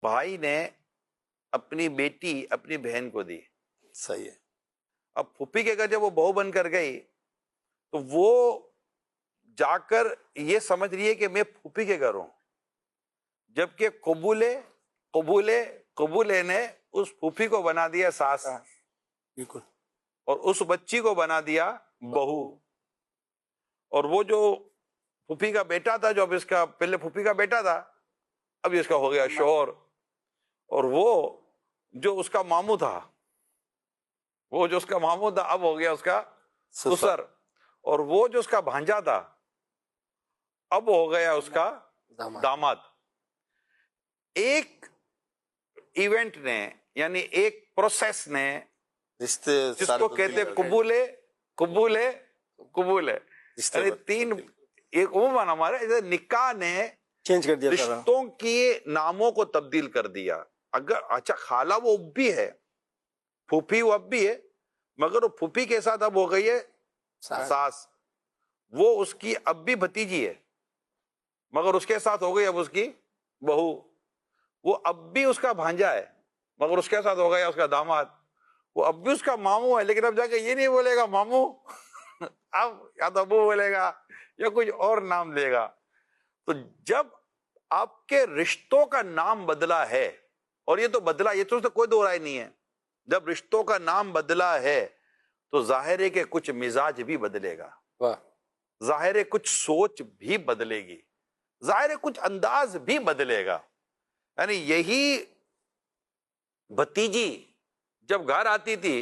بھائی نے اپنی بیٹی اپنی بہن کو دی. صحیح ہے. اب پھوپھی کے گھر جب وہ بہو بن کر گئی تو وہ جا کر یہ سمجھ رہی ہے کہ میں پھوپھی کے گھر ہوں، جبکہ قبولے نے اس پھوپھی کو بنا دیا ساس، بالکل، اور اس بچی کو بنا دیا بہو. اور وہ جو پھوپھی کا بیٹا تھا، جو اب اس کا پہلے پھوپھی کا بیٹا تھا، اب اس کا ہو گیا شوہر. اور وہ جو اس کا ماموں تھا، اب ہو گیا اس کا سسر. اور وہ جو اس کا بھانجا تھا، اب ہو گیا اس کا داماد. ایک ایونٹ نے، یعنی ایک پروسیس نے، رشتے جس کو کہتے قبولے یعنی تین، ایک عموماً ہمارے نکاح نے چینج کر دیا، رشتوں کے ناموں کو تبدیل کر دیا. اگر اچھا خالہ وہ اب بھی ہے، پھوپھی وہ اب بھی ہے، مگر وہ پھوپھی کے ساتھ اب ہو گئی ہے ساس. وہ اس کی اب بھی بھتیجی ہے، مگر اس کے ساتھ ہو گئی اب اس کی بہو. وہ اب بھی اس کا بھانجا ہے، مگر اس کے ساتھ ہو گیا اس کا داماد. وہ اب بھی اس کا ماموں ہے، لیکن اب جا کے یہ نہیں بولے گا ماموں، اب یا تو ابو بولے گا یا کچھ اور نام لے گا. تو جب آپ کے رشتوں کا نام بدلا ہے، اور یہ تو بدلا، یہ تو کوئی دو رائے نہیں ہے، جب رشتوں کا نام بدلا ہے تو ظاہر ہے کہ کچھ مزاج بھی بدلے گا، ظاہر ہے کچھ سوچ بھی بدلے گی، ظاہر ہے کچھ انداز بھی بدلے گا. یعنی یہی بھتیجی جب گھر آتی تھی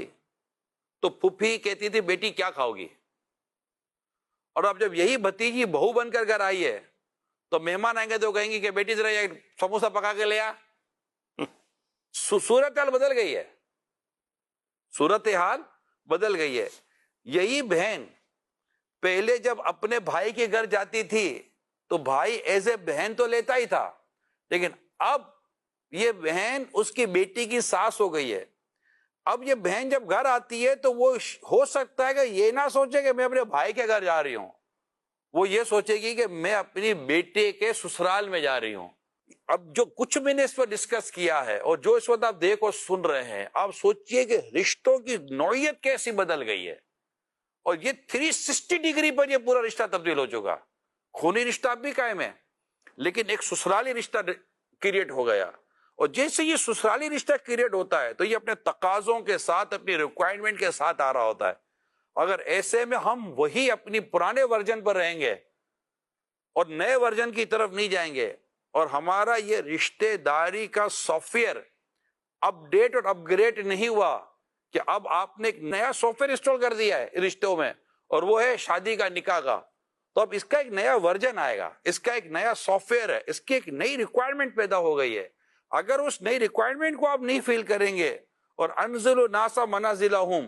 تو پھوپھی کہتی تھی بیٹی کیا کھاؤ گی، اور اب جب یہی بھتیجی بہو بن کر گھر آئی ہے تو مہمان آئیں گے تو کہیں گی کہ بیٹی ذرا یہ سموسہ پکا کے لے آ. صورتحال بدل گئی ہے، صورتحال بدل گئی ہے. یہی بہن پہلے جب اپنے بھائی کے گھر جاتی تھی تو بھائی ایز اے بہن تو لیتا ہی تھا، لیکن اب یہ بہن اس کی بیٹی کی ساس ہو گئی ہے. اب یہ بہن جب گھر آتی ہے تو وہ ہو سکتا ہے کہ یہ نہ سوچے کہ میں اپنے بھائی کے گھر جا رہی ہوں، وہ یہ سوچے گی کہ میں اپنی بیٹے کے سسرال میں جا رہی ہوں. اب جو کچھ میں نے اس پر ڈسکس کیا ہے اور جو اس وقت آپ دیکھ اور سن رہے ہیں، آپ سوچئے کہ رشتوں کی نوعیت کیسی بدل گئی ہے. اور یہ 360 ڈگری پر یہ پورا رشتہ تبدیل ہو چکا. خونی رشتہ اب بھی قائم ہے، لیکن ایک سسرالی رشتہ کریٹ ہو گیا. اور جیسے یہ سسرالی رشتہ کریٹ ہوتا ہے تو یہ اپنے تقاضوں کے ساتھ، اپنی ریکوائرمنٹ کے ساتھ آ رہا ہوتا ہے. اگر ایسے میں ہم وہی اپنی پرانے ورژن پر رہیں گے اور نئے ورژن کی طرف نہیں جائیں گے، اور ہمارا یہ رشتے داری کا سافٹ ویئر اپ ڈیٹ اور اپ گریڈ نہیں ہوا کہ اب آپ نے ایک نیا سافٹ ویئر انسٹال کر دیا ہے رشتوں میں، اور وہ ہے شادی کا، نکاح کا، تو اب اس کا ایک نیا ورژن آئے گا، اس کا ایک نیا سافٹ ویئر ہے، اس کی ایک نئی ریکوائرمنٹ پیدا ہو گئی ہے. اگر اس نئی ریکوائرمنٹ کو آپ نہیں فیل کریں گے، اور انزل الناس منازلہم،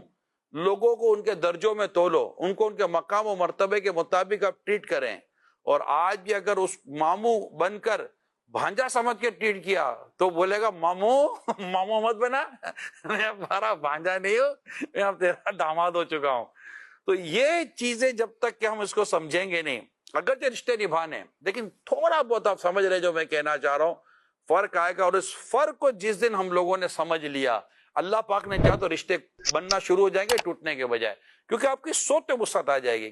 لوگوں کو ان کے درجوں میں تولو، ان کو ان کے مقام و مرتبے کے مطابق آپ ٹریٹ کریں. اور آج بھی اگر اس ماموں بن کر بھانجا سمجھ کے ٹریٹ کیا تو بولے گا ماموں مت بنا، میں ہمارا بھانجا نہیں ہوں، میں اب تیرا داماد ہو چکا ہوں. تو یہ چیزیں جب تک کہ ہم اس کو سمجھیں گے نہیں، اگرچہ رشتے نبھانے، لیکن تھوڑا بہت آپ سمجھ رہے جو میں کہنا چاہ رہا ہوں، فرق آئے گا. اور اس فرق کو جس دن ہم لوگوں نے سمجھ لیا، اللہ پاک نے چاہا تو رشتے بننا شروع ہو جائیں گے ٹوٹنے کے بجائے، کیونکہ آپ کی سوچ میں وسعت آ جائے گی.